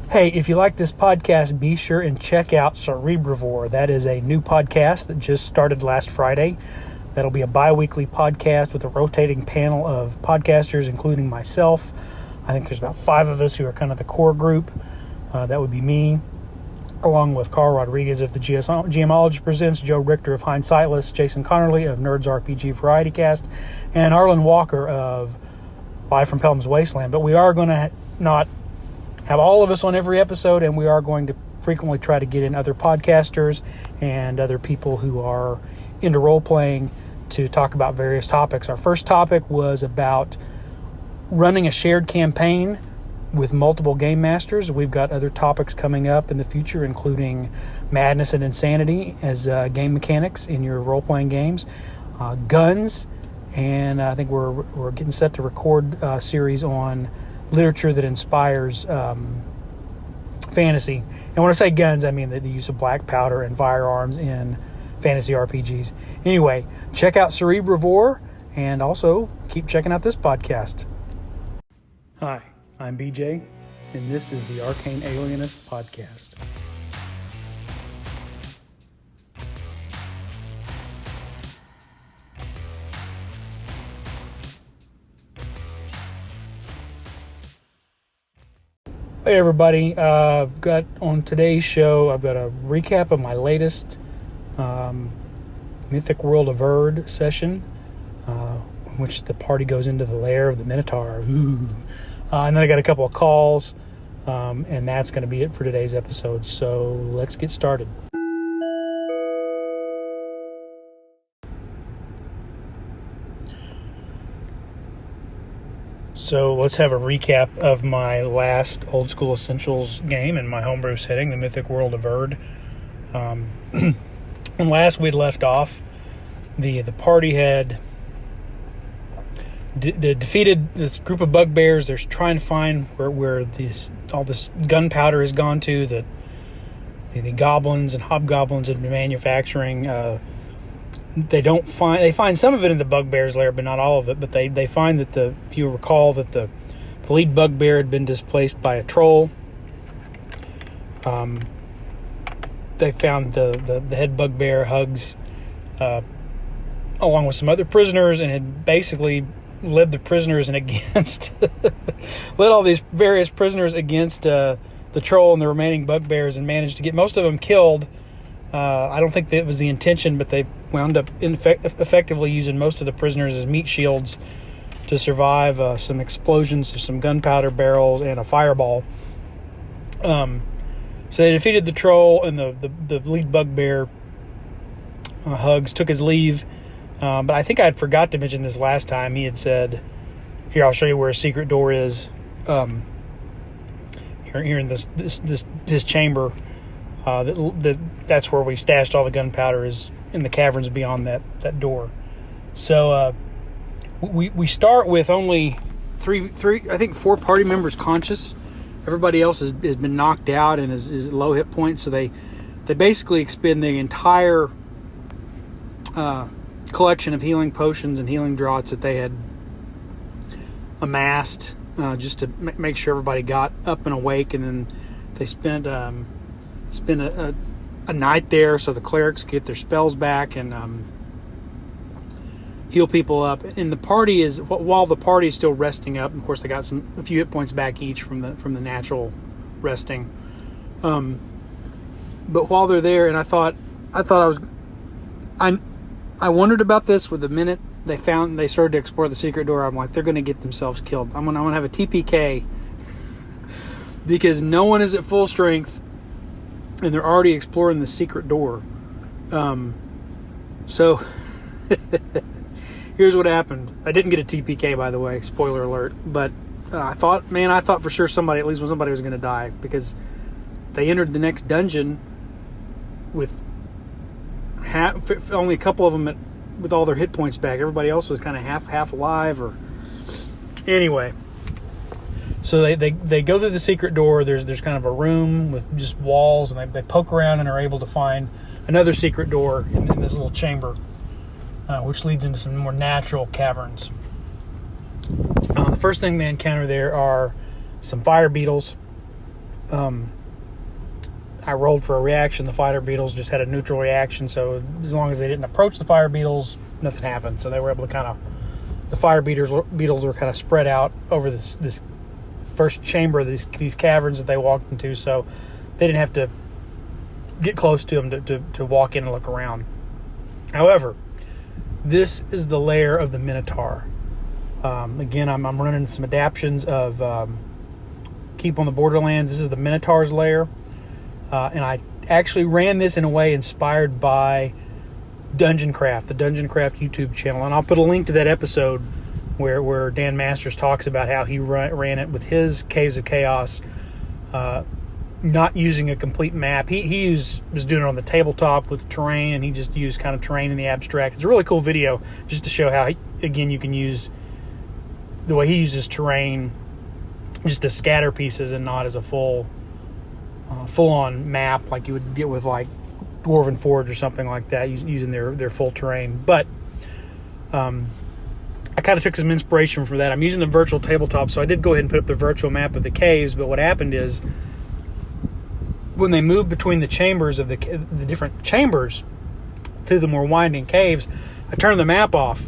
Hey, if you like this podcast, be sure and check out Cerebrivore. That is a new podcast that just started last Friday. That'll be a bi-weekly podcast with a rotating panel of podcasters, including myself. I think there's about 5 of us who are kind of the core group. That would be me, along with Carl Rodriguez of the GMology Presents, Joe Richter of Hindsightless, Jason Connerly of Nerds RPG Variety Cast, and Arlen Walker of Live from Pelham's Wasteland. But we are going to not have all of us on every episode, and we are going to frequently try to get in other podcasters and other people who are into role-playing to talk about various topics. Our first topic was about running a shared campaign with multiple game masters. We've got other topics coming up in the future, including madness and insanity as game mechanics in your role-playing games, guns, and I think we're getting set to record a series on literature that inspires fantasy. And when I say guns, I mean the use of black powder and firearms in fantasy RPGs. Anyway, check out Cerebrivore, and also keep checking out this podcast. Hi, I'm BJ, and this is the Arcane Alienist Podcast. Hey everybody, I've got on today's show, I've got a recap of my latest Mythic World of Erd session, in which the party goes into the lair of the Minotaur. And then I got a couple of calls, and that's going to be it for today's episode. So let's get started. So let's have a recap of my last Old School Essentials game in my homebrew setting, the Mythic World of Erd. When last we'd left off, the party had defeated this group of bugbears. They're trying to find where all this gunpowder has gone to, that the goblins and hobgoblins have been manufacturing. They find some of it in the bugbear's lair, but not all of it. But they find that if you recall, that the lead bugbear had been displaced by a troll. They found the head bugbear, Hugs, along with some other prisoners, and had basically led the prisoners and against led all these various prisoners against the troll and the remaining bugbears, and managed to get most of them killed. I don't think that was the intention, but they wound up effectively using most of the prisoners as meat shields to survive some explosions of some gunpowder barrels and a fireball. So they defeated the troll, and the lead bugbear, Hugs, took his leave. But I think I had forgot to mention this last time. He had said, "Here, I'll show you where a secret door is." Here in this chamber. That's where we stashed all the gunpowder, is in the caverns beyond that door. So we start with only three, I think 4 party members conscious. Everybody else has been knocked out and is at low hit points. So they basically expend the entire collection of healing potions and healing draughts that they had amassed, just to make sure everybody got up and awake. And then they spent a night there, so the clerics get their spells back and heal people up. And the party is, while the party is still resting up, of course they got a few hit points back each from the natural resting. But while they're there, and I wondered about this with the minute they started to explore the secret door. I'm like, they're going to get themselves killed. I'm going to have a TPK because no one is at full strength, and they're already exploring the secret door. So here's what happened. I didn't get a TPK, by the way, spoiler alert, but I thought for sure somebody was going to die, because they entered the next dungeon with only a couple of them with all their hit points back. Everybody else was kind of half alive, or anyway. So they go through the secret door. There's kind of a room with just walls, and they poke around and are able to find another secret door in this little chamber, which leads into some more natural caverns. The first thing they encounter there are some fire beetles I rolled for a reaction. The fighter beetles just had a neutral reaction, so as long as they didn't approach the fire beetles, nothing happened. So they were able to the fire beetles were kind of spread out over this first chamber, these caverns that they walked into, so they didn't have to get close to them to walk in and look around. However, this is the lair of the Minotaur. Again, I'm running some adaptions of Keep on the Borderlands. This is the Minotaur's lair. And I actually ran this in a way inspired by Dungeon Craft, the Dungeon Craft YouTube channel. And I'll put a link to that episode where Dan Masters talks about how he ran it with his Caves of Chaos, not using a complete map. He was doing it on the tabletop with terrain, and he just used kind of terrain in the abstract. It's a really cool video just to show how, again, you can use the way he uses terrain just to scatter pieces and not as a full-on map like you would get with like Dwarven Forge or something like that, using their full terrain. But I kind of took some inspiration from that. I'm using the virtual tabletop, so I did go ahead and put up the virtual map of the caves. But what happened is, when they moved between the chambers of the different chambers through the more winding caves, I turned the map off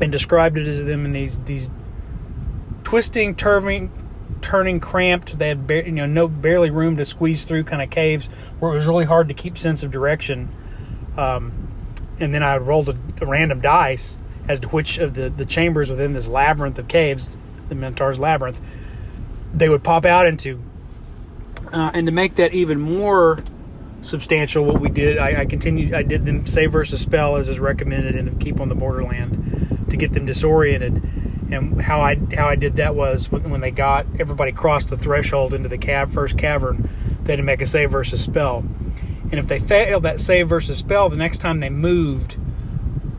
and described it as them in these twisting, turning, cramped. They had barely room to squeeze through kind of caves where it was really hard to keep sense of direction. And then I rolled a random dice as to which of the chambers within this labyrinth of caves, the Minotaur's labyrinth, they would pop out into. And to make that even more substantial, what we did, I did them save versus spell as is recommended in Keep on the Borderland to get them disoriented. And how I did that was when everybody crossed the threshold into the first cavern, they had to make a save versus spell. And if they failed that save versus spell, the next time they moved,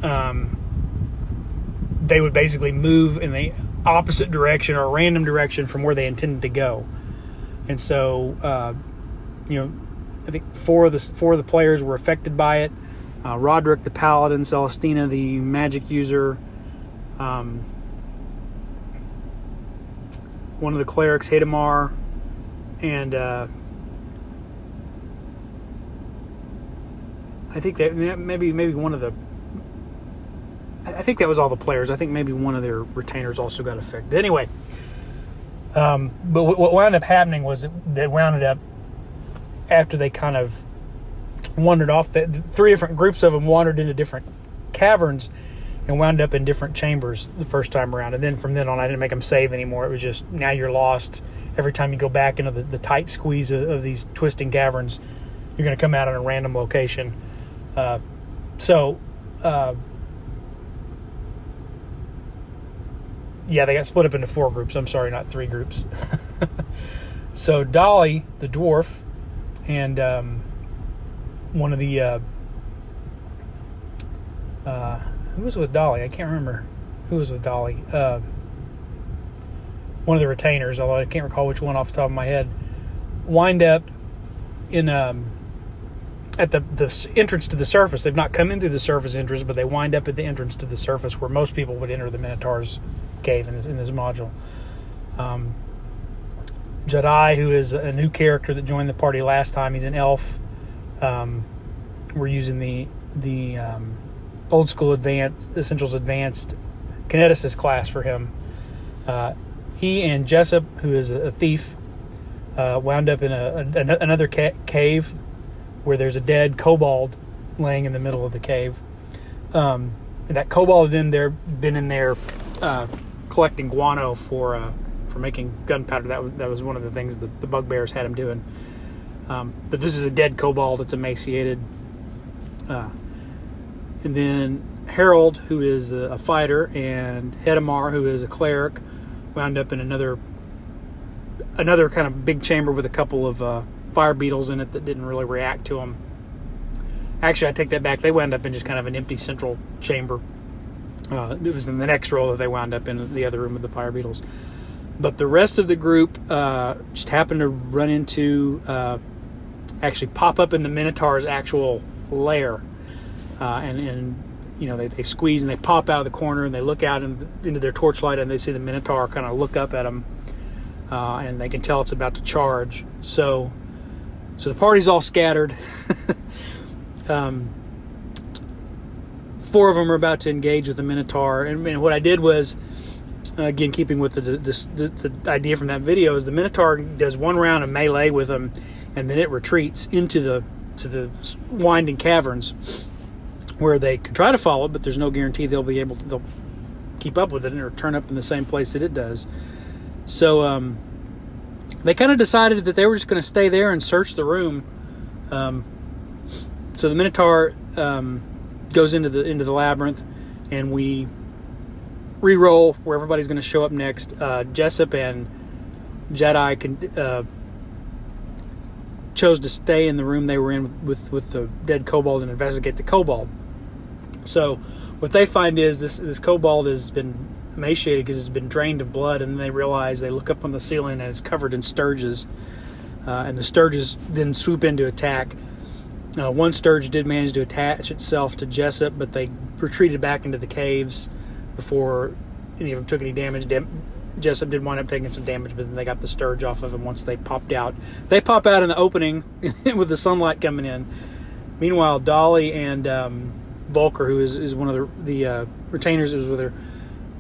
they would basically move in the opposite direction or a random direction from where they intended to go. And so, I think four of the players were affected by it. Roderick the Paladin, Celestina the magic user, one of the clerics, Hadamar, and I think that maybe one of the. I think that was all the players. I think maybe one of their retainers also got affected. Anyway. But what wound up happening was they wound up, after they kind of wandered off, the three different groups of them wandered into different caverns and wound up in different chambers the first time around. And then from then on, I didn't make them save anymore. It was just, now you're lost. Every time you go back into the tight squeeze of these twisting caverns, you're going to come out in a random location. Yeah, they got split up into 4 groups. I'm sorry, not 3 groups. So Dolly, the dwarf, and one of the... who was with Dolly? I can't remember who was with Dolly. One of the retainers, although I can't recall which one off the top of my head, wind up in at the entrance to the surface. They've not come in through the surface entrance, but they wind up at the entrance to the surface where most people would enter the Minotaur's cave in this module. Jedi, who is a new character that joined the party last time, he's an elf. We're using the old school Essentials Advanced Kineticist class for him. He and Jessup, who is a thief, wound up in another cave where there's a dead kobold laying in the middle of the cave. And that kobold had been in there collecting guano for making gunpowder. That was one of the things the bugbears had him doing. But this is a dead kobold. It's emaciated. And then Harold, who is a fighter, and Hedamar, who is a cleric, wound up in another kind of big chamber with a couple of fire beetles in it that didn't really react to them. Actually, I take that back. They wound up in just kind of an empty central chamber. It was in the next roll that they wound up in the other room with the fire beetles. But the rest of the group just happened to run into, actually pop up in the Minotaur's actual lair. And they squeeze and they pop out of the corner and they look out into their torchlight and they see the Minotaur kind of look up at them. and they can tell it's about to charge. So the party's all scattered. 4 of them are about to engage with the Minotaur, and what I did was, again, keeping with the idea from that video, is the Minotaur does one round of melee with them, and then it retreats into the winding caverns where they could try to follow it, but there's no guarantee they'll keep up with it or turn up in the same place that it does. So they kind of decided that they were just going to stay there and search the room. So the Minotaur goes into the labyrinth, and we re-roll where everybody's going to show up next. Jessup and Jedi chose to stay in the room they were in with the dead kobold and investigate the kobold. So what they find is this kobold has been emaciated because it's been drained of blood, and then they look up on the ceiling and it's covered in sturges, and the sturges then swoop in to attack. One sturge did manage to attach itself to Jessup, but they retreated back into the caves before any of them took any damage. Jessup did wind up taking some damage, but then they got the sturge off of him once they popped out. They pop out in the opening with the sunlight coming in. Meanwhile, Dolly and Volker, who is one of the retainers who was with her,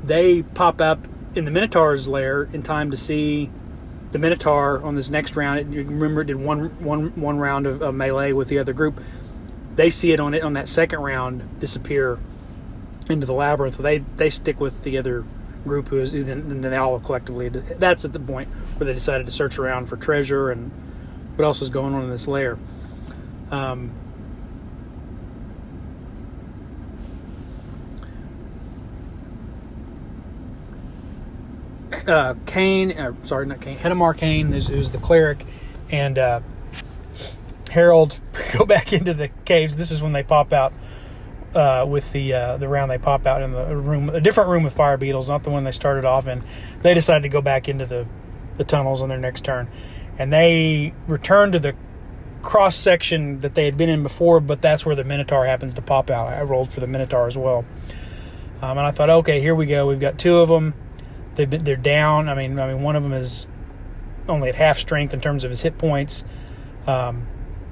they pop up in the Minotaur's lair in time to see the Minotaur on this next round. You remember, it did one round of melee with the other group. They see it on that second round disappear into the labyrinth. They stick with the other group, and then they all collectively. That's at the point where they decided to search around for treasure and what else was going on in this lair. Hedemar Kane, who's the cleric, and Harold go back into the caves. This is when they pop out with the round. They pop out in the room, a different room with fire beetles, not the one they started off in. They decided to go back into the tunnels on their next turn, and they return to the cross section that they had been in before, but that's where the Minotaur happens to pop out. I rolled for the Minotaur as well, and I thought, okay, here we go. We've got 2 of them. They're down. I mean, one of them is only at half strength in terms of his hit points.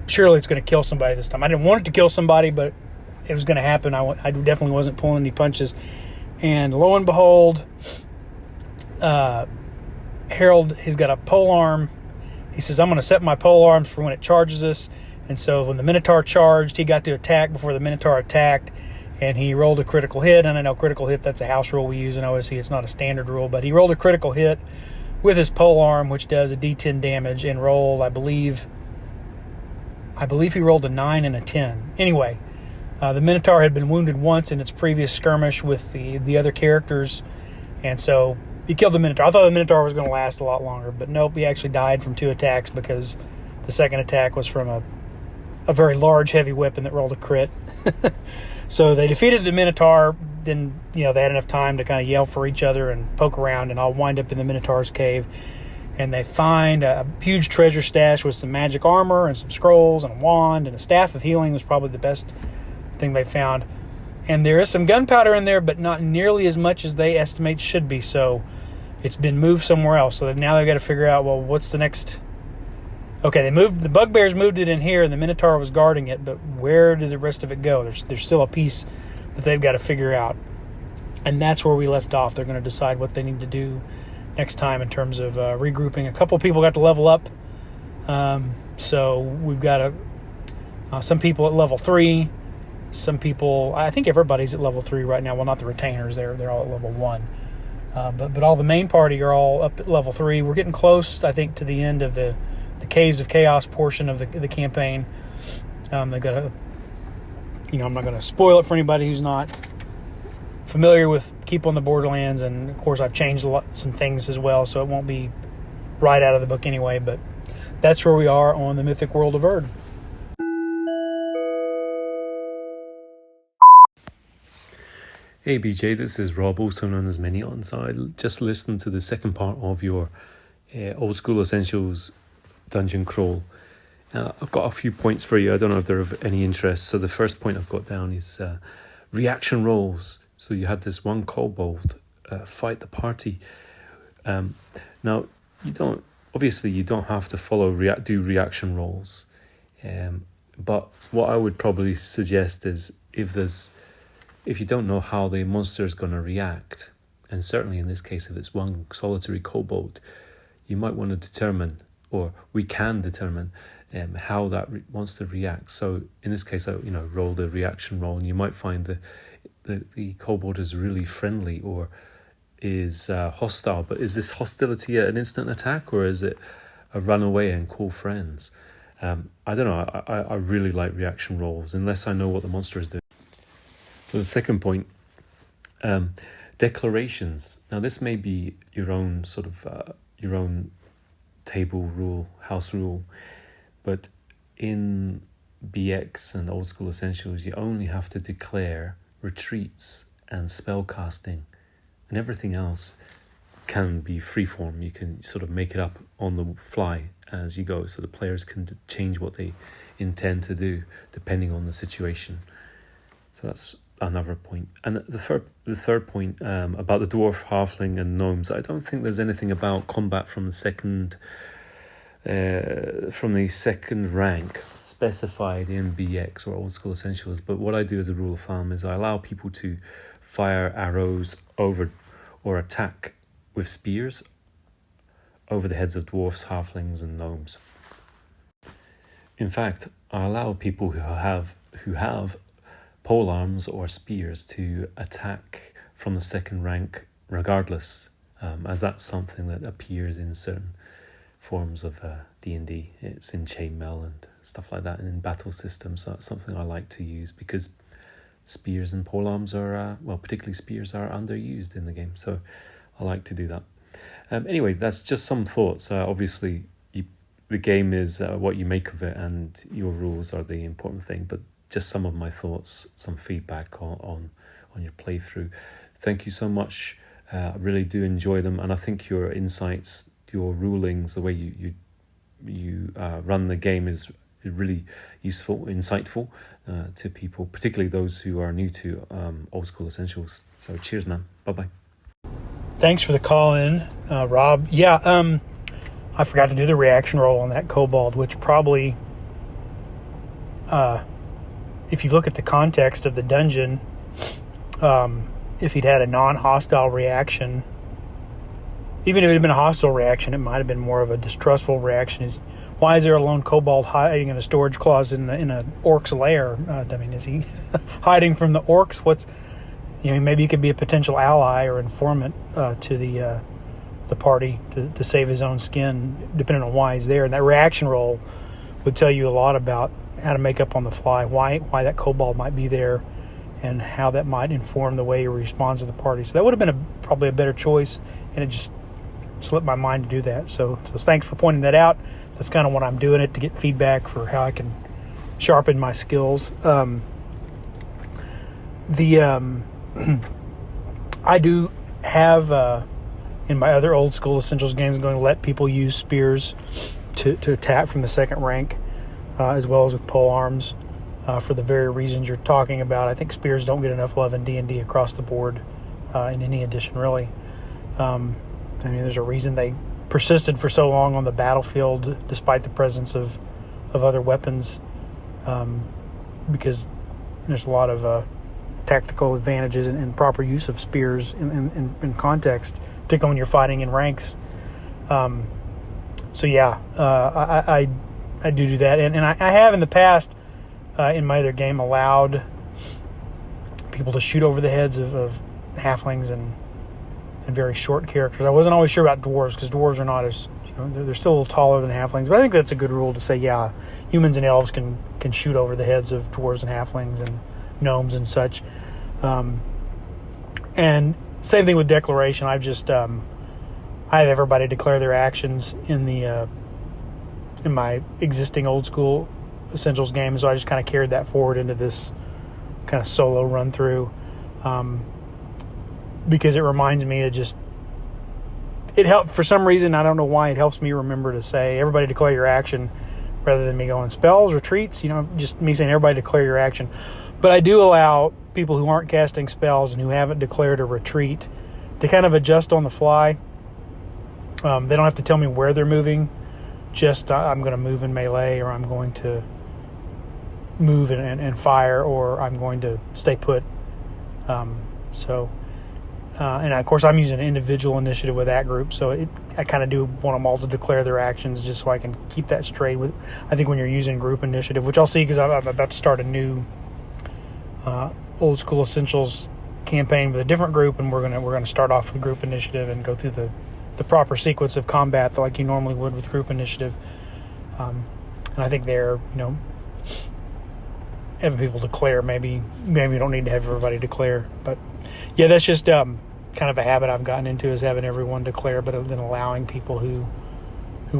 Surely it's going to kill somebody this time. I didn't want it to kill somebody, but it was going to happen. I definitely wasn't pulling any punches. And lo and behold, Harold, he's got a pole arm. He says, I'm going to set my pole arms for when it charges us. And so when the Minotaur charged, he got to attack before the Minotaur attacked. And he rolled a critical hit. And I know critical hit, that's a house rule we use in OSE. It's not a standard rule. But he rolled a critical hit with his pole arm, which does a D10 damage, and rolled, I believe he rolled a 9 and a 10. Anyway, the Minotaur had been wounded once in its previous skirmish with the other characters. And so he killed the Minotaur. I thought the Minotaur was going to last a lot longer. But nope, he actually died from 2 attacks because the second attack was from a very large, heavy weapon that rolled a crit. So they defeated the Minotaur. Then, they had enough time to kind of yell for each other and poke around, and all wind up in the Minotaur's cave. And they find a huge treasure stash with some magic armor and some scrolls and a wand, and a staff of healing was probably the best thing they found. And there is some gunpowder in there, but not nearly as much as they estimate should be. So it's been moved somewhere else. So now they've got to figure out, well, what's the next... Okay, the bugbears moved it in here, and the Minotaur was guarding it, but where did the rest of it go? There's still a piece that they've got to figure out. And that's where we left off. They're going to decide what they need to do next time in terms of regrouping. A couple people got to level up. So we've got some people at level 3. Some people, I think everybody's at level 3 right now. Well, not the retainers. They're all at level 1. But all the main party are all up at level 3. We're getting close, I think, to the end of the Caves of Chaos portion of the campaign. They've got I'm not going to spoil it for anybody who's not familiar with Keep on the Borderlands, and of course I've changed some things as well, so it won't be right out of the book anyway, but that's where we are on the Mythic World of Erd. Hey BJ, this is Rob, also known as Minion. So I just listened to the second part of your Old School Essentials dungeon crawl. I've got a few points for you. I don't know if they're of any interest. So the first point I've got down is reaction rolls. So you had this one kobold fight the party. Now, you don't have to do reaction rolls. But what I would probably suggest is if you don't know how the monster is going to react, and certainly in this case, if it's one solitary kobold, you might want to determine, or we can determine, how that monster reacts. So in this case, I roll the reaction roll, and you might find the kobold is really friendly or is hostile. But is this hostility an instant attack, or is it a run away and call friends? I don't know. I really like reaction rolls unless I know what the monster is doing. So the second point, declarations. Now this may be your own sort of your own table rule, house rule, but in BX and Old School Essentials, you only have to declare retreats and spell casting, and everything else can be freeform. You can sort of make it up on the fly as you go, so the players can change what they intend to do depending on the situation. So that's another point. And the third point about the dwarf, halfling, and gnomes. I don't think there's anything about combat from the second rank specified in BX or Old School Essentials. But what I do as a rule of thumb is I allow people to fire arrows over or attack with spears over the heads of dwarfs, halflings, and gnomes. In fact, I allow people who have pole arms or spears to attack from the second rank regardless, as that's something that appears in certain forms of D&D. It's in chainmail and stuff like that, and in battle systems. So that's something I like to use because spears and polearms are, particularly spears, are underused in the game. So I like to do that. Anyway, that's just some thoughts. Obviously, the game is what you make of it, and your rules are the important thing. But just some of my thoughts, some feedback on your playthrough. Thank you so much. I really do enjoy them, and I think your insights, your rulings, the way you run the game is really useful, insightful to people, particularly those who are new to Old School Essentials. So cheers, man. Bye-bye. Thanks for the call in, Rob. Yeah, I forgot to do the reaction roll on that kobold, which probably, if you look at the context of the dungeon, if he'd had a non-hostile reaction, even if it had been a hostile reaction, it might have been more of a distrustful reaction. Why is there a lone kobold hiding in a storage closet in an orc's lair? Is he hiding from the orcs? Maybe he could be a potential ally or informant to the party to save his own skin, depending on why he's there. And that reaction roll would tell you a lot about how to make up on the fly, why that kobold might be there, and how that might inform the way he responds to the party. So that would have been probably a better choice, and it just slipped my mind to do that. So thanks for pointing that out. That's kind of what I'm doing it to get feedback for how I can sharpen my skills. I do have in my other Old School Essentials games, I'm going to let people use spears to attack from the second rank, as well as with pole arms, for the very reasons you're talking about. I think spears don't get enough love in D&D across the board, in any edition, really. There's a reason they persisted for so long on the battlefield despite the presence of other weapons, because there's a lot of tactical advantages and proper use of spears in context, particularly when you're fighting in ranks. I do that, and I have in the past in my other game allowed people to shoot over the heads of halflings and very short characters. I wasn't always sure about dwarves, because dwarves are not as, they're still a little taller than halflings, but I think that's a good rule to say, humans and elves can shoot over the heads of dwarves and halflings and gnomes and such. And same thing with declaration. I've just I have everybody declare their actions in my existing Old School Essentials game, so I just kind of carried that forward into this kind of solo run through, because it reminds me to it helped for some reason. I don't know why. It helps me remember to say everybody declare your action, rather than me going spells, retreats, just me saying everybody declare your action. But I do allow people who aren't casting spells and who haven't declared a retreat to kind of adjust on the fly. They don't have to tell me where they're moving. Just I'm going to move in melee, or I'm going to move and fire, or I'm going to stay put. And of course I'm using individual initiative with that group, so I kind of do want them all to declare their actions just so I can keep that straight. With I think when you're using group initiative, which I'll see because I'm about to start a new Old School Essentials campaign with a different group, and we're gonna start off with group initiative and go through the proper sequence of combat like you normally would with group initiative. And I think they're having people declare. Maybe you don't need to have everybody declare, but yeah, that's just kind of a habit I've gotten into, is having everyone declare, but then allowing people who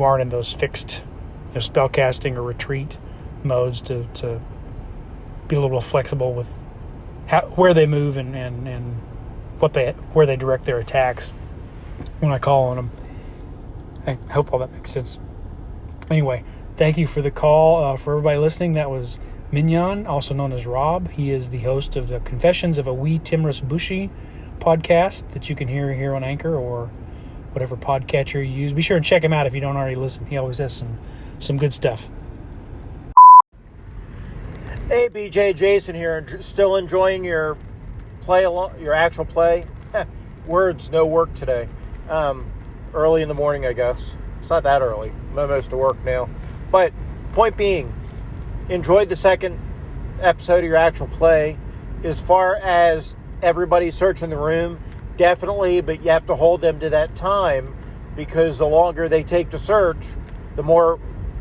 aren't in those fixed spellcasting or retreat modes to be a little flexible with where they move and where they direct their attacks when I call on them. I hope all that makes sense. Anyway, thank you for the call. For everybody listening, that was Mignon, also known as Rob. He is the host of the Confessions of a Wee Timorous Bushy podcast that you can hear here on Anchor or whatever podcatcher you use. Be sure and check him out if you don't already listen. He always has some good stuff. Hey, BJ, Jason here. Still enjoying your actual play? Words, no work today. Early in the morning, I guess. It's not that early. I'm almost to work now. But point being, enjoyed the second episode of your actual play. As far as everybody searching the room, definitely, but you have to hold them to that time, because the longer they take to search, the more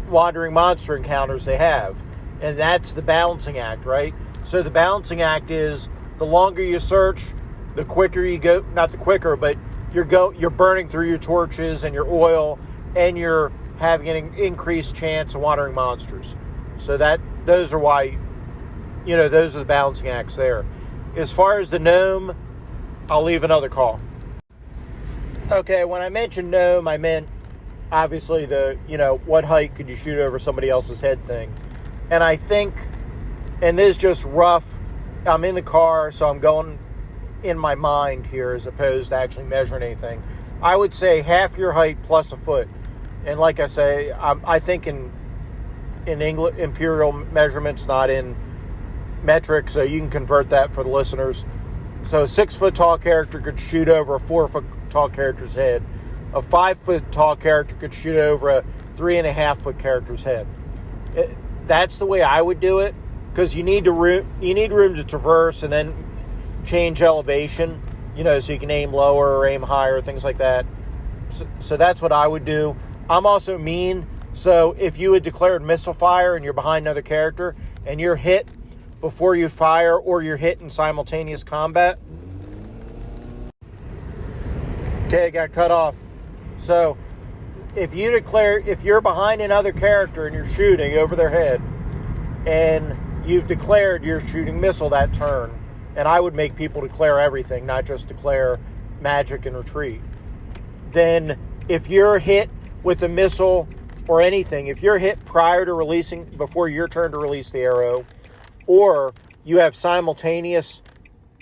wandering monster encounters they have. And that's the balancing act, right? So the balancing act is the longer you search, the quicker you go, not the quicker, but you're burning through your torches and your oil, and you're having an increased chance of wandering monsters. So those are why, those are the balancing acts there. As far as the gnome, I'll leave another call. Okay, when I mentioned gnome, I meant obviously what height could you shoot over somebody else's head thing. And I think, and this is just rough, I'm in the car, so I'm going in my mind here as opposed to actually measuring anything. I would say half your height plus a foot. And like I say, I think in English, imperial measurements, not in metric, so you can convert that for the listeners. So a 6 foot tall character could shoot over a 4 foot tall character's head. A 5 foot tall character could shoot over a 3.5 foot character's head. That's the way I would do it, because you need room to traverse and then change elevation, so you can aim lower or aim higher, things like that. So that's what I would do. I'm also mean, so if you had declared missile fire and you're behind another character and you're hit before you fire, or you're hit in simultaneous combat. Okay, I got cut off. So if you're behind another character and you're shooting over their head, and you've declared you're shooting missile that turn, and I would make people declare everything, not just declare magic and retreat. Then if you're hit with a missile or anything, if you're hit before your turn to release the arrow, or you have simultaneous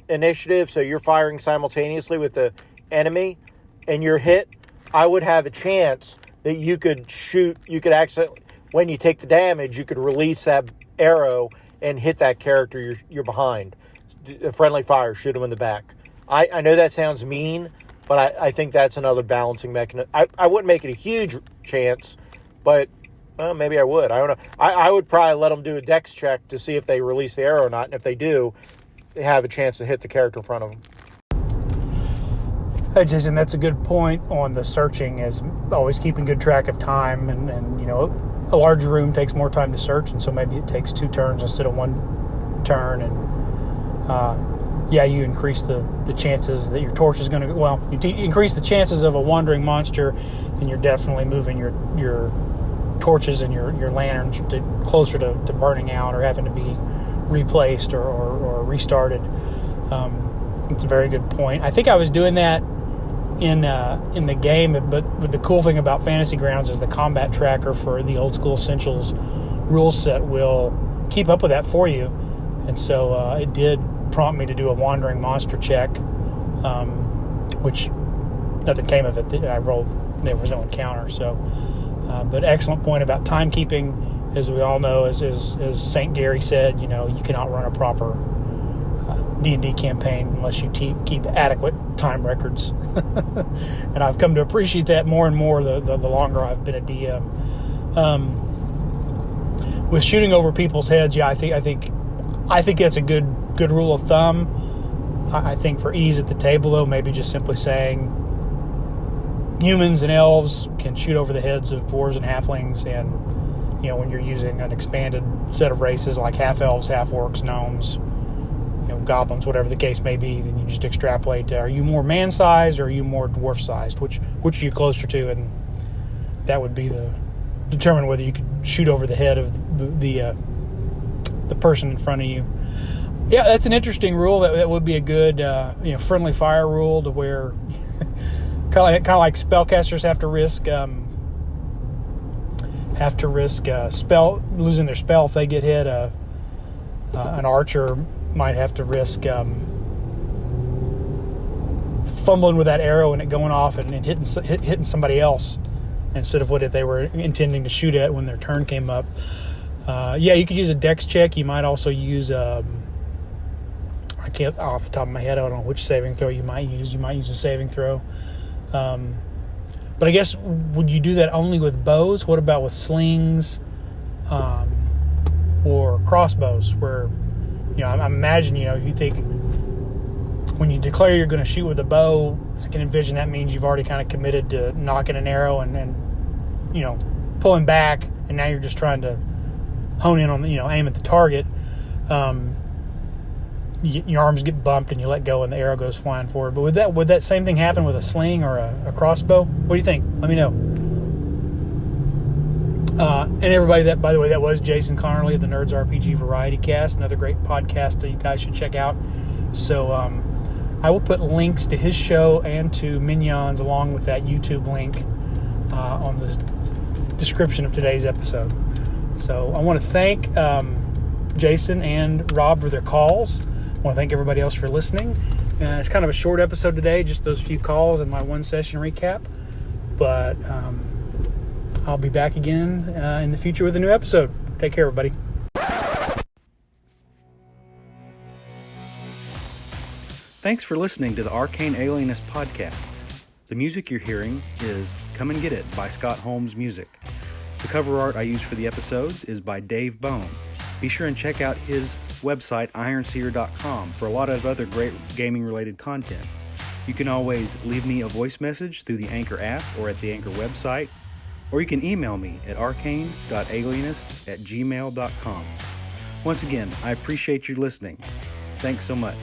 initiative, so you're firing simultaneously with the enemy, and you're hit, I would have a chance that you could accidentally, when you take the damage, you could release that arrow and hit that character you're behind. A friendly fire, shoot them in the back. I know that sounds mean, but I think that's another balancing mechanism. I wouldn't make it a huge chance, but maybe I would. I don't know. I would probably let them do a dex check to see if they release the arrow or not, and if they do, they have a chance to hit the character in front of them. Hey, Jason, that's a good point on the searching, is always keeping good track of time, and a larger room takes more time to search, and so maybe it takes 2 turns instead of 1 turn, and you increase the chances that your torch is going to, you increase the chances of a wandering monster, and you're definitely moving your torches and your lanterns closer to burning out or having to be replaced or restarted. It's a very good point. I think I was doing that in the game, but the cool thing about Fantasy Grounds is the combat tracker for the Old School Essentials rule set will keep up with that for you, and so it did prompt me to do a wandering monster check, which nothing came of it. I rolled there was no encounter. So, but excellent point about timekeeping. As we all know, as St. Gary said, you cannot run a proper D&D campaign unless you keep adequate time records. And I've come to appreciate that more and more the longer I've been a DM. With shooting over people's heads, I think that's a good rule of thumb. I think for ease at the table, though, maybe just simply saying humans and elves can shoot over the heads of dwarves and halflings, and when you're using an expanded set of races like half elves, half orcs, gnomes, goblins, whatever the case may be, then you just extrapolate to, are you more man-sized or are you more dwarf-sized? Which are you closer to? And that would be determine whether you could shoot over the head of the person in front of you. Yeah, that's an interesting rule. That would be a good friendly fire rule, to where kind of like spellcasters have to risk losing their spell if they get hit. An archer might have to risk fumbling with that arrow and it going off and hitting somebody else instead of what they were intending to shoot at when their turn came up. You could use a dex check. You might also use I can't off the top of my head. I don't know which saving throw you might use. You might use a saving throw. But I guess, would you do that only with bows? What about with slings or crossbows? Where I imagine you think when you declare you're going to shoot with a bow, I can envision that means you've already kind of committed to knocking an arrow and pulling back, and now you're just trying to hone in on aim at the target. Your arms get bumped and you let go and the arrow goes flying forward. But would that same thing happen with a sling or a crossbow? What do you think? Let me know. And everybody, that, by the way, that was Jason Connerly of the Nerds RPG Variety Cast, another great podcast that you guys should check out. So I will put links to his show and to Mignon's along with that YouTube link on the description of today's episode. So I want to thank Jason and Rob for their calls. I want to thank everybody else for listening. It's kind of a short episode today, just those few calls and my one session recap. But I'll be back again in the future with a new episode. Take care, everybody. Thanks for listening to the Arcane Alienist podcast. The music you're hearing is Come and Get It by Scott Holmes Music. The cover art I use for the episodes is by Dave Bone. Be sure and check out his website, ironseer.com, for a lot of other great gaming-related content. You can always leave me a voice message through the Anchor app or at the Anchor website, or you can email me at arcane.alienist@gmail.com. Once again, I appreciate you listening. Thanks so much.